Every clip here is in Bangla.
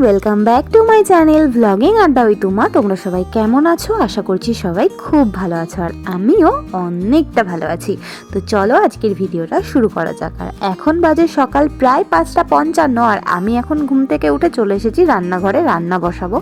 Welcome back to my channel blogging আড্ডা উইথ উমা। তোমরা সবাই কেমন আছো? আশা করছি সবাই খুব ভালো আছো, আর আমিও অনেকটা ভালো আছি। তো চলো আজকের ভিডিওটা শুরু করা যাক। আর এখন বাজে সকাল প্রায় 5:55, আর আমি এখন ঘুম থেকে উঠে চলে এসেছি রান্নাঘরে রান্না বসাবো।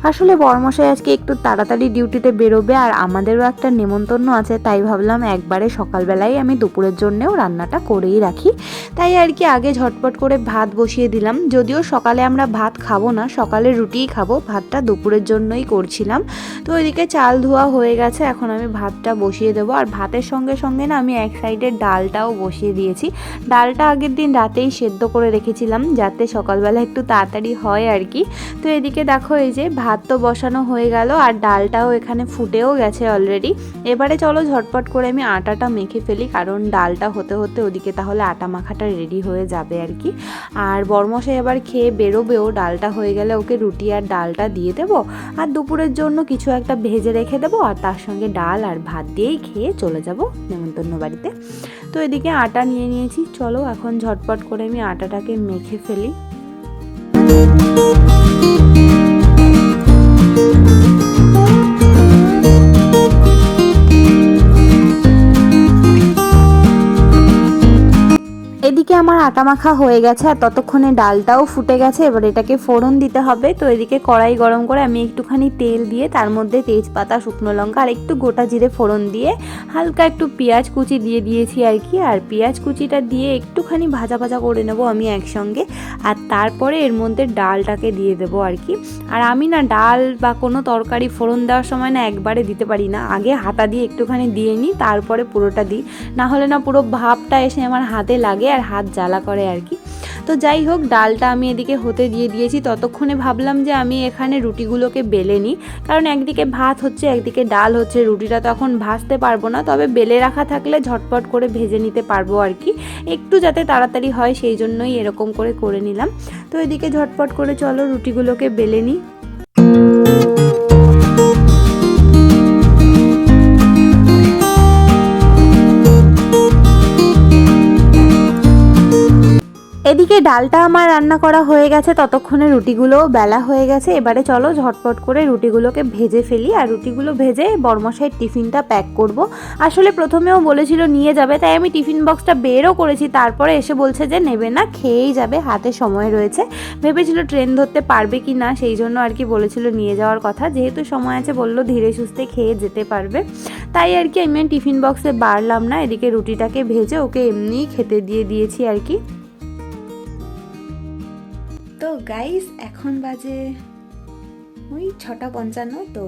আসলে বড়মশাই আজকে একটু তাড়াতাড়ি ডিউটিতে বেরোবে, আর আমাদেরও একটা নেমন্তন্ন আছে, তাই ভাবলাম একবারে সকালবেলায় আমি দুপুরের জন্যেও রান্নাটা করেই রাখি। তাই আর কি আগে ঝটপট করে ভাত বসিয়ে দিলাম। যদিও সকালে আমরা ভাত খাবো না, সকালে রুটিই খাবো, ভাতটা দুপুরের জন্যই করছিলাম। তো ওইদিকে চাল ধোয়া হয়ে গেছে, এখন আমি ভাতটা বসিয়ে দেবো। আর ভাতের সঙ্গে সঙ্গে না আমি এক সাইডে ডালটাও বসিয়ে দিয়েছি। ডালটা আগের দিন রাতেই সেদ্ধ করে রেখেছিলাম যাতে সকালবেলা একটু তাড়াতাড়ি হয় আর কি। তো এদিকে দেখো, এই যে ভাত তো বসানো হয়ে গেল আর ডালটাও এখানে ফুটেও গেছে অলরেডি। এবারে চলো ঝটপট করে আমি আটাটা মেখে ফেলি, কারণ ডালটা হতে হতে ওদিকে তাহলে আটা মাখাটা রেডি হয়ে যাবে আর কি। আর বড়মশাই এবার খেয়ে বেরোবেও, ডালটা হয়ে গেলে ওকে রুটি আর ডালটা দিয়ে দেবো, আর দুপুরের জন্য কিছু একটা ভেজে রেখে দেবো, আর তার সঙ্গে ডাল আর ভাত দিয়েই খেয়ে চলে যাব নেমন্তন্ন বাড়িতে। তো এদিকে আটা নিয়ে নিয়েছি, চলো এখন ঝটপট করে আমি আটাটাকে মেখে ফেলি। এদিকে আমার আটা মাখা হয়ে গেছে, আর ততক্ষণে ডালটাও ফুটে গেছে। এবার এটাকে ফোড়ন দিতে হবে। তো এদিকে কড়াই গরম করে আমি একটুখানি তেল দিয়ে তার মধ্যে তেজপাতা, শুকনো লঙ্কা আর একটু গোটা জিরে ফোড়ন দিয়ে হালকা একটু পেঁয়াজ কুচি দিয়ে দিয়েছি আর কি। আর পেঁয়াজ কুচিটা দিয়ে একটুখানি ভাজা ভাজা করে নেবো আমি একসঙ্গে, আর তারপরে এর মধ্যে ডালটাকে দিয়ে দেবো আর কি। আর আমি না ডাল বা কোনো তরকারি ফোড়ন দেওয়ার সময় না একবারে দিতে পারি না, আগে হাতা দিয়ে একটুখানি দিয়ে নিই, তারপরে পুরোটা দিই, না হলে না পুরো ভাবটা এসে আমার হাতে লাগে আর হাত জ্বালা করে আর কি। তো যাই হোক, ডালটা আমি এদিকে হতে দিয়ে দিয়েছি। ততক্ষণে ভাবলাম যে আমি এখানে রুটিগুলোকে বেলে নিই, কারণ একদিকে ভাত হচ্ছে একদিকে ডাল হচ্ছে, রুটিটা তো এখন ভাজতে পারবো না, তবে বেলে রাখা থাকলে ঝটপট করে ভেজে নিতে পারবো আর কি, একটু যাতে তাড়াতাড়ি হয় সেই জন্যই এরকম করে নিলাম। তো এদিকে ঝটপট করে চলো রুটিগুলোকে বেলে নিই। এদিকে ডালটা আমার রান্না করা হয়ে গেছে, ততক্ষণে রুটিগুলোও বেলা হয়ে গেছে। এবারে চলো ঝটপট করে রুটিগুলোকে ভেজে ফেলি, আর রুটিগুলো ভেজে বড়মশাইয়ের টিফিনটা প্যাক করব। আসলে প্রথমেও বলেছিল নিয়ে যাবে, তাই আমি টিফিন বক্সটা বেরও করেছি, তারপরে এসে বলছে যে নেবে না, খেয়েই যাবে, হাতে সময় রয়েছে। ভেবেছিল ট্রেন ধরতে পারবে কি না, সেই জন্য আর কি বলেছিল নিয়ে যাওয়ার কথা, যেহেতু সময় আছে বললো ধীরে সুস্থে খেয়ে যেতে পারবে, তাই আর কি আমি টিফিন বক্সে বাড়লাম না। এদিকে রুটিটাকে ভেজে ওকে এমনিই খেতে দিয়ে দিয়েছি আর কি। তো গাইস, এখন বাজে ওই 6:55। তো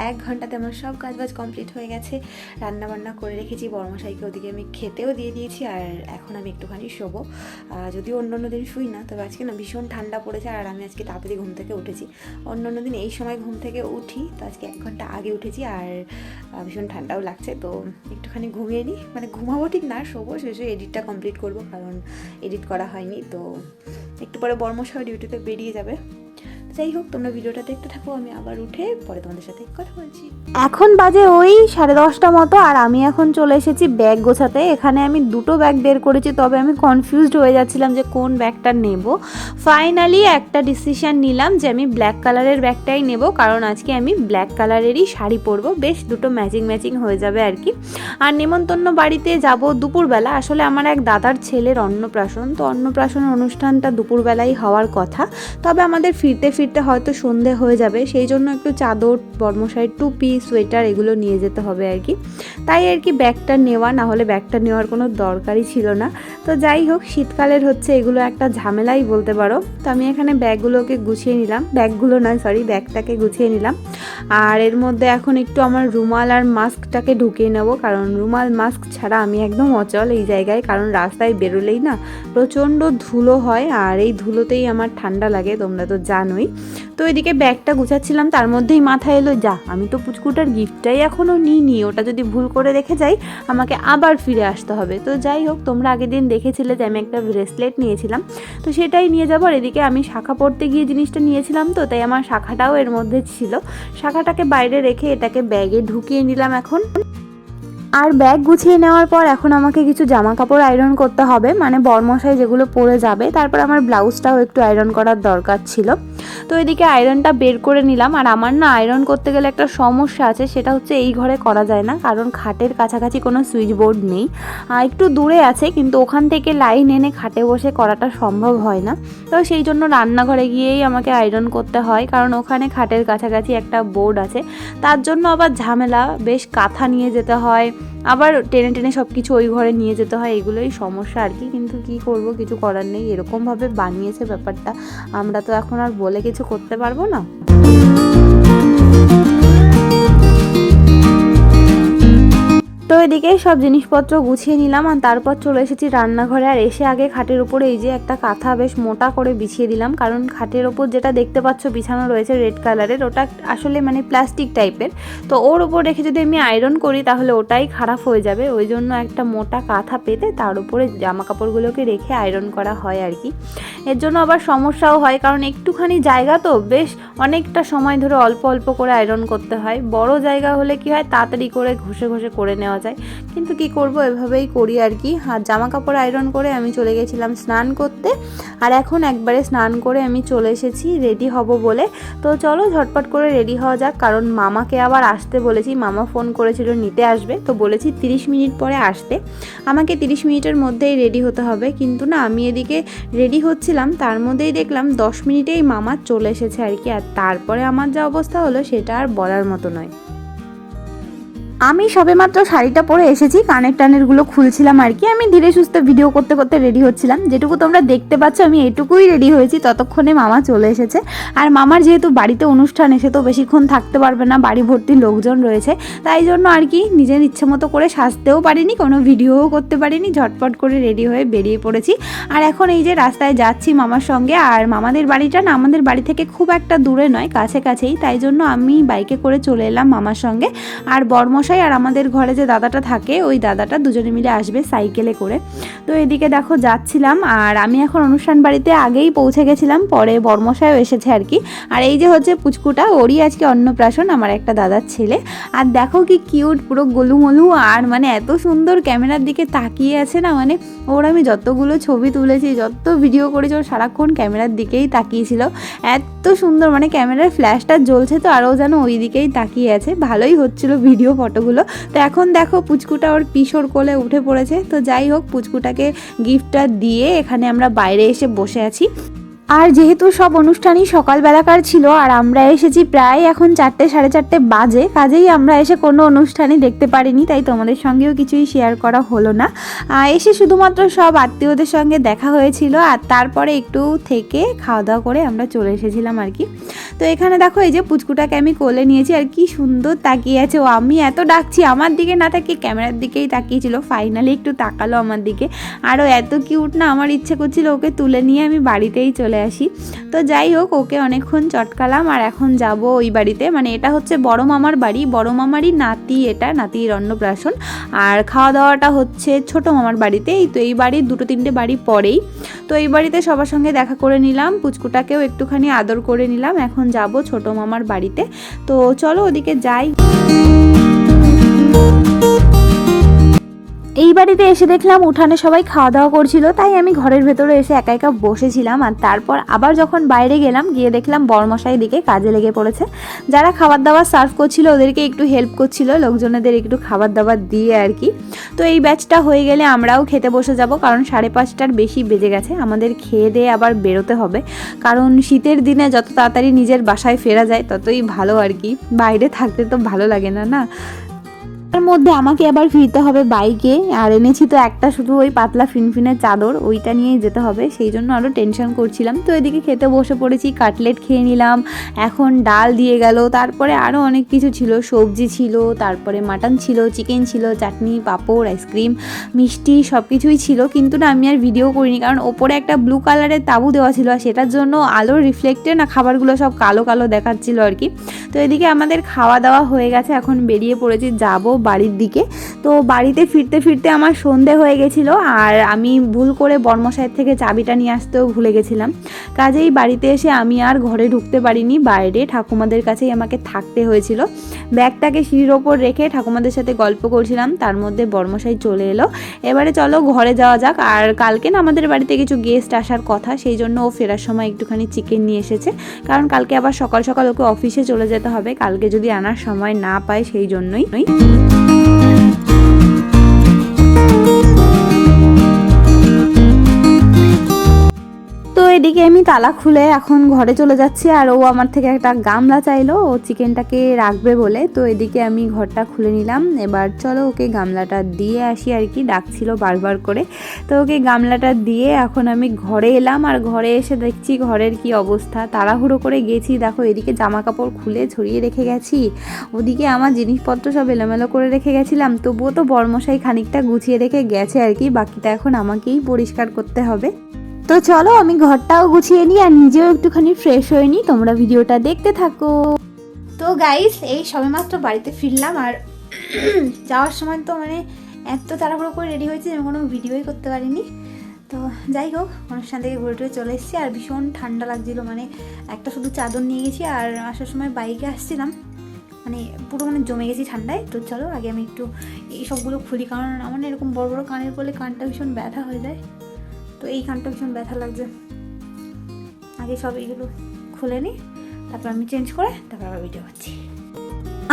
1 ঘন্টাতে আমার সব কাজবাজ কমপ্লিট হয়ে গেছে, রান্না বান্না করে রেখেছি, বড়মশাইকে ওদিকে আমি খেতেও দিয়ে দিয়েছি, আর এখন আমি একটুখানি শোবো। যদিও অন্য দিন শুই না, তবে আজকে না ভীষণ ঠান্ডা পড়েছে, আর আমি আজকে তাড়াতাড়ি ঘুম থেকে উঠেছি। অন্য দিন এই সময় ঘুম থেকে উঠি, তো আজকে 1 ঘন্টা আগে উঠেছি, আর ভীষণ ঠান্ডাও লাগছে। তো একটুখানি ঘুমিয়ে নিই, মানে ঘুমাবো ঠিক না, শোবো, শেষে এডিটটা কমপ্লিট করবো, কারণ এডিট করা হয়নি। তো একটু পরে বড়মশাই ডিউটিতে বেরিয়ে যাবে। যাই হোক, তোমরা ভিডিওটা দেখতে থাকো, আমি আবার উঠে পরে তোমাদের সাথে কথা বলছি। এখন বাজে ওই 10:30 মতো, আর আমি এখন চলে এসেছি ব্যাগ গোছাতে। এখানে আমি 2টো ব্যাগ বের করেছি, তবে আমি কনফিউজড হয়ে যাচ্ছিলাম যে কোন ব্যাগটা নেব। ফাইনালি একটা ডিসিশন নিলাম যে আমি ব্ল্যাক কালারের ব্যাগটাই নেব, কারণ আজকে আমি ব্ল্যাক কালারেরই শাড়ি পরবো, বেশ দুটো ম্যাচিং হয়ে যাবে আর কি। আর নেমন্তন্ন বাড়িতে যাব দুপুরবেলা, আসলে আমার এক দাদার ছেলের অন্নপ্রাশন, তো অন্নপ্রাশন অনুষ্ঠানটা দুপুরবেলাই হওয়ার কথা, তবে আমাদের ফিরতে হয়তো সন্ধে হয়ে যাবে, সেই জন্য একটু চাদর, বড়মশাইয়ের টুপি, সোয়েটার এগুলো নিয়ে যেতে হবে আর কি। তাই আর কি ব্যাগটা নেওয়া, না হলে ব্যাগটা নেওয়ার কোনো দরকারই ছিল না। তো যাই হোক, শীতকালের হচ্ছে এগুলো একটা ঝামেলাই বলতে পারো। তো আমি এখানে ব্যাগগুলোকে গুছিয়ে নিলাম, ব্যাগটাকে গুছিয়ে নিলাম। আর এর মধ্যে এখন একটু আমার রুমাল আর মাস্কটাকে ঢুকিয়ে নেব, কারণ রুমাল মাস্ক ছাড়া আমি একদম অচল এই জায়গায়, কারণ রাস্তায় বেরোলেই না প্রচণ্ড ধুলো হয়, আর এই ধুলোতেই আমার ঠান্ডা লাগে, তোমরা তো জানোই। তো এদিকে ব্যাগটা গুছাচ্ছিলাম, তার মধ্যেই মাথায় এলো, যা আমি তো পুচকুটার গিফটটাই এখনও নিইনি, ওটা যদি ভুল করে রেখে যাই আমাকে আবার ফিরে আসতে হবে। তো যাই হোক, তোমরা আগের দিন দেখেছিলে যে আমি একটা ব্রেসলেট নিয়েছিলাম, তো সেটাই নিয়ে যাবো। আর এদিকে আমি শাখা পড়তে গিয়ে জিনিসটা নিয়েছিলাম, তো তাই আমার শাখাটাও এর মধ্যে ছিল, শাখাটাকে বাইরে রেখে এটাকে ব্যাগে ঢুকিয়ে নিলাম এখন। আর ব্যাগ গুছিয়ে নেওয়ার পর এখন আমাকে কিছু জামা কাপড় আয়রন করতে হবে, মানে বরমশাই যেগুলো পরে যাবে। তারপর আমার ব্লাউজটাও একটু আয়রন করার দরকার ছিল। তো এদিকে আয়রনটা বের করে নিলাম। আর আমার না আয়রন করতে গেলে একটা সমস্যা আছে, সেটা হচ্ছে এই ঘরে করা যায় না, কারণ খাটের কাছাকাছি কোনো সুইচ বোর্ড নেই। একটু দূরে আছে, কিন্তু ওখান থেকে লাইন এনে খাটে বসে করাটা সম্ভব হয় না। তো সেই জন্য রান্নাঘরে গিয়েই আমাকে আয়রন করতে হয়, কারণ ওখানে খাটের কাছাকাছি একটা বোর্ড আছে। তার জন্য আবার ঝামেলা, বেশ কাঁথা নিয়ে যেতে হয়, আবার টেনে টেনে সব কিছু ওই ঘরে নিয়ে যেতে হয়, এগুলোই সমস্যা আর কি। কিন্তু কি করব, কিছু করার নেই, এরকমভাবে বানিয়েছে ব্যাপারটা, আমরা তো এখন আর বলে কিছু করতে পারবো না। তো এদিকে সব জিনিসপত্র গুছিয়ে নিলাম আর তারপর চলে এসেছি রান্নাঘরে। আর এসে আগে খাটের উপরে এই যে একটা কাঁথা বেশ মোটা করে বিছিয়ে দিলাম, কারণ খাটের ওপর যেটা দেখতে পাচ্ছ বিছানো রয়েছে রেড কালারের, ওটা আসলে মানে প্লাস্টিক টাইপের। তো ওর ওপর রেখে যদি আমি আয়রন করি তাহলে ওটাই খারাপ হয়ে যাবে, ওই জন্য একটা মোটা কাঁথা পেতে তার উপরে জামা কাপড়গুলোকে রেখে আয়রন করা হয় আর কি। এর জন্য আবার সমস্যাও হয়, কারণ একটুখানি জায়গা তো বেশ অনেকটা সময় ধরে অল্প অল্প করে আয়রন করতে হয়। বড় জায়গা হলে কি হয়, তাড়াতাড়ি করে ঘষে ঘষে করে নেওয়া যায়, কিন্তু কি করব, এভাবেই করি আর কি। আর জামা কাপড় আয়রন করে আমি চলে গেছিলাম স্নান করতে। আর এখন একবারে স্নান করে আমি চলে এসেছি রেডি হব বলে। তো চলো ঝটপট করে রেডি হওয়া যাক, কারণ মামাকে আবার আসতে বলেছি, মামা ফোন করেছিল নিতে আসবে, তো বলেছি 30 মিনিট পরে আসতে। আমাকে 30 মিনিটের মধ্যেই রেডি হতে হবে, কিন্তু না আমি এদিকে রেডি হচ্ছিলাম, তার মধ্যেই দেখলাম 10 মিনিটেই মামা চলে এসেছে আর কি। আর তারপরে আমার যা অবস্থা হলো সেটা আর বলার মতো নয়। আমি সবেমাত্র শাড়িটা পরে এসেছি, কানের টানেরগুলো খুলছিলাম আর কি। আমি ধীরে সুস্থে ভিডিও করতে করতে রেডি হচ্ছিলাম, যেটুকু তোমরা দেখতে পাচ্ছ আমি এটুকুই রেডি হয়েছি, ততক্ষণে মামা চলে এসেছে। আর মামার যেহেতু বাড়িতে অনুষ্ঠান, এসে তো বেশিক্ষণ থাকতে পারবে না, বাড়ি ভর্তি লোকজন রয়েছে, তাই জন্য আর কি নিজের ইচ্ছে মতো করে সাজতেও পারিনি, কোনো ভিডিওও করতে পারিনি, ঝটপট করে রেডি হয়ে বেরিয়ে পড়েছি। আর এখন এই যে রাস্তায় যাচ্ছি মামার সঙ্গে। আর মামাদের বাড়িটা না আমাদের বাড়ি থেকে খুব একটা দূরে নয়, কাছেই, তাই জন্য আমি বাইকে করে চলে এলাম মামার সঙ্গে। আর বরমশাই আর আমাদের ঘরে যে দাদাটা থাকে, ওই দাদাটা দুজনে মিলে আসবে সাইকেলে করে। তো এদিকে দেখো যাচ্ছিলাম। আর আমি এখন অনুষ্ঠান বাড়িতে আগেই পৌঁছে গেছিলাম, পরে বরমশাইও এসেছে আর কি। আর এই যে হচ্ছে পুচকুটা, ওরই আজকে অন্নপ্রাশন, আমার একটা দাদার ছেলে। আর দেখো কি কিউট, পুরো গোলুমলু, আর মানে এত সুন্দর ক্যামেরার দিকে তাকিয়ে আছে না, মানে ওর আমি যতগুলো ছবি তুলেছি, যত ভিডিও করেছি, ওর সারাক্ষণ ক্যামেরার দিকেই তাকিয়েছিল, এত সুন্দর, মানে ক্যামেরার ফ্ল্যাশটা জ্বলছে তো আরও যেন ওই দিকেই তাকিয়ে আছে। ভালোই হচ্ছিল ভিডিও ফটোগুলো। তো এখন দেখো পুচকুটা ওর পিসোর কোলে উঠে পড়েছে। তো যাই হোক, পুচকুটাকে গিফটটা দিয়ে এখানে আমরা বাইরে এসে বসে আছি। আর যেহেতু সব অনুষ্ঠানই সকালবেলাকার ছিল, আর আমরা এসেছি প্রায় এখন 4টে 4:30 বাজে, কাজেই আমরা এসে কোনো অনুষ্ঠানই দেখতে পারিনি, তাই তোমাদের সঙ্গেও কিছুই শেয়ার করা হলো না। এসে শুধুমাত্র সব আত্মীয়দের সঙ্গে দেখা হয়েছিল, আর তারপরে একটু থেকে খাওয়া দাওয়া করে আমরা চলে এসেছিলাম আর কি। তো এখানে দেখো এই যে পুচকুটাকে আমি কোলে নিয়েছি, আর কি সুন্দর তাকিয়ে আছে ও, আমি এত ডাকছি আমার দিকে না তাকিয়ে ক্যামেরার দিকেই তাকিয়েছিল, ফাইনালি একটু তাকালো আমার দিকে। আরও এত কিউট না, আমার ইচ্ছে করছিল ওকে তুলে নিয়ে আমি বাড়িতেই চলে আসি। তো যাই হোক, ওকে অনেকক্ষণ চটকালাম। আর এখন যাব ওই বাড়িতে, মানে এটা হচ্ছে বড় মামার বাড়ি, বড় মামারই নাতি, এটা নাতির অন্নপ্রাশন। আর খাওয়া দাওয়াটা হচ্ছে ছোট মামার বাড়িতেই, তো এই বাড়ির 2-3টে বাড়ি পরেই। তো এই বাড়িতে সবার সঙ্গে দেখা করে নিলাম, পুচকুটাকেও একটুখানি আদর করে নিলাম। এখন যাব ছোট মামার বাড়িতে, তো চলো ওদিকে যাই। এই বাড়িতে এসে দেখলাম উঠানে সবাই খাওয়া দাওয়া করছিল, তাই আমি ঘরের ভেতরে এসে একা একা বসেছিলাম। আর তারপর আবার যখন বাইরে গেলাম, গিয়ে দেখলাম বরমশাই দিকে কাজে লেগে পড়েছে। যারা খাবার দাবার সার্ভ করছিল ওদেরকে একটু হেল্প করছিল, লোকজনেদের একটু খাবার দাবার দিয়ে আর কি। তো এই ব্যাচটা হয়ে গেলে আমরাও খেতে বসে যাব, কারণ 5:30টার বেশি বেজে গেছে, আমাদের খেয়ে দিয়ে আবার বেরোতে হবে। কারণ শীতের দিনে যত তাড়াতাড়ি নিজের বাসায় ফেরা যায় ততই ভালো আর কি, বাইরে থাকতে তো ভালো লাগে না না। তার মধ্যে আমাকে আবার ফিরতে হবে বাইকে, আর এনেছি তো একটা শুধু ওই পাতলা ফিনফিনের চাদর, ওইটা নিয়েই যেতে হবে, সেই জন্য আরও টেনশন করছিলাম। তো এদিকে খেতে বসে পড়েছি, কাটলেট খেয়ে নিলাম, এখন ডাল দিয়ে গেল, তারপরে আরও অনেক কিছু ছিল, সবজি ছিল, তারপরে মাটন ছিল, চিকেন ছিল, চাটনি, পাঁপড়, আইসক্রিম, মিষ্টি, সব কিছুই ছিল। কিন্তু না আমি আর ভিডিও করিনি, কারণ ওপরে একটা ব্লু কালারের তাঁবু দেওয়া ছিল, আর সেটার জন্য আলোর রিফ্লেক্টে না খাবারগুলো সব কালো কালো দেখাচ্ছিল আর কি। তো এদিকে আমাদের খাওয়া দাওয়া হয়ে গেছে, এখন বেরিয়ে পড়েছি, যাবো বাড়ির দিকে। তো বাড়িতে ফিরতে ফিরতে আমার সন্ধে হয়ে গেছিলো, আর আমি ভুল করে বর্মশাইয়ের থেকে চাবিটা নিয়ে আসতেও ভুলে গেছিলাম। কাজেই বাড়িতে এসে আমি আর ঘরে ঢুকতে পারিনি, বাইরে ঠাকুমাদের কাছেই আমাকে থাকতে হয়েছিল। ব্যাগটাকে সিঁড়ির ওপর রেখে ঠাকুমাদের সাথে গল্প করছিলাম, তার মধ্যে বর্মশাই চলে এলো। এবারে চলো ঘরে যাওয়া যাক। আর কালকে না আমাদের বাড়িতে কিছু গেস্ট আসার কথা, সেই জন্য ও ফেরার সময় একটুখানি চিকেন নিয়ে এসেছে, কারণ কালকে আবার সকাল সকাল ওকে অফিসে চলে যেতে হবে, কালকে যদি আনার সময় না পায় সেই জন্যই। তো এদিকে আমি তালা খুলে এখন ঘরে চলে যাচ্ছি, আর ও আমার থেকে একটা গামলা চাইলো ও চিকেনটাকে রাখবে বলে। তো এদিকে আমি ঘরটা খুলে নিলাম, এবার চলো ওকে গামলাটা দিয়ে আসি আর কি, ডাকছিল বারবার করে। তো ওকে গামলাটা দিয়ে এখন আমি ঘরে এলাম, আর ঘরে এসে দেখছি ঘরের কি অবস্থা। তাড়াহুড়ো করে গেছি, দেখো এদিকে জামা কাপড় খুলে ছড়িয়ে রেখে গেছি, ওদিকে আমার জিনিসপত্র সব এলোমেলো করে রেখে গেছিলাম। তবুও তো বর্মশাই খানিকটা গুছিয়ে রেখে গেছে আর কি, বাকিটা এখন আমাকেই পরিষ্কার করতে হবে। তো চলো আমি ঘরটাও গুছিয়ে নিই আর নিজেও একটুখানি ফ্রেশ হয়ে নিই, তোমরা ভিডিওটা দেখতে থাকো। তো গাইস এই সবেমাত্র বাড়িতে ফিরলাম, আর যাওয়ার সময় তো মানে এত তাড়াহুড়ো করে রেডি হয়েছে আমি কোনো ভিডিওই করতে পারিনি। তো যাই হোক, অনুষ্ঠান থেকে ঘুরে টুরে চলে এসেছি, আর ভীষণ ঠান্ডা লাগছিলো, মানে একটা শুধু চাদর নিয়ে গেছি, আর আসার সময় বাইকে আসছিলাম, মানে পুরো মানে জমে গেছি ঠান্ডায়। তো চলো আগে আমি একটু এই সবগুলো খুলি, কারণ আমার না এরকম বড় বড় কানের পরলে কানটা ভীষণ ব্যথা হয়ে যায়, তো এই কানটা ভীষণ ব্যথা লাগছে। আগে সব এইগুলো খুলে নিই, তারপর আমি চেঞ্জ করে তারপর আবার ভিডিও করছি।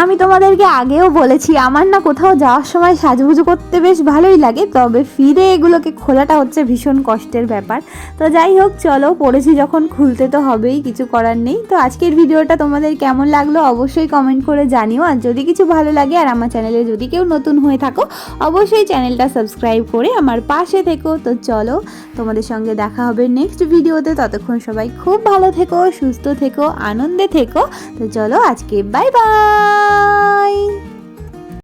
আমি তোমাদেরকে আগেও বলেছি আমার না কোথাও যাওয়ার সময় সাজুগুজু করতে বেশ ভালোই লাগে, তবে ফিরে এগুলোকে খোলাটা হচ্ছে ভীষণ কষ্টের ব্যাপার। তো যাই হোক চলো, পড়েছি যখন খুলতে তো হবেই, কিছু করার নেই। তো আজকের ভিডিওটা তোমাদের কেমন লাগলো অবশ্যই কমেন্ট করে জানিও, আর যদি কিছু ভালো লাগে আর আমার চ্যানেলে যদি কেউ নতুন হয়ে থাকো অবশ্যই চ্যানেলটা সাবস্ক্রাইব করে আমার পাশে থেকো। তো চলো তোমাদের সঙ্গে দেখা হবে নেক্সট ভিডিওতে, ততক্ষণ সবাই খুব ভালো থেকো, সুস্থ থেকো, আনন্দে থেকো। তো চলো আজকে বাই বাই।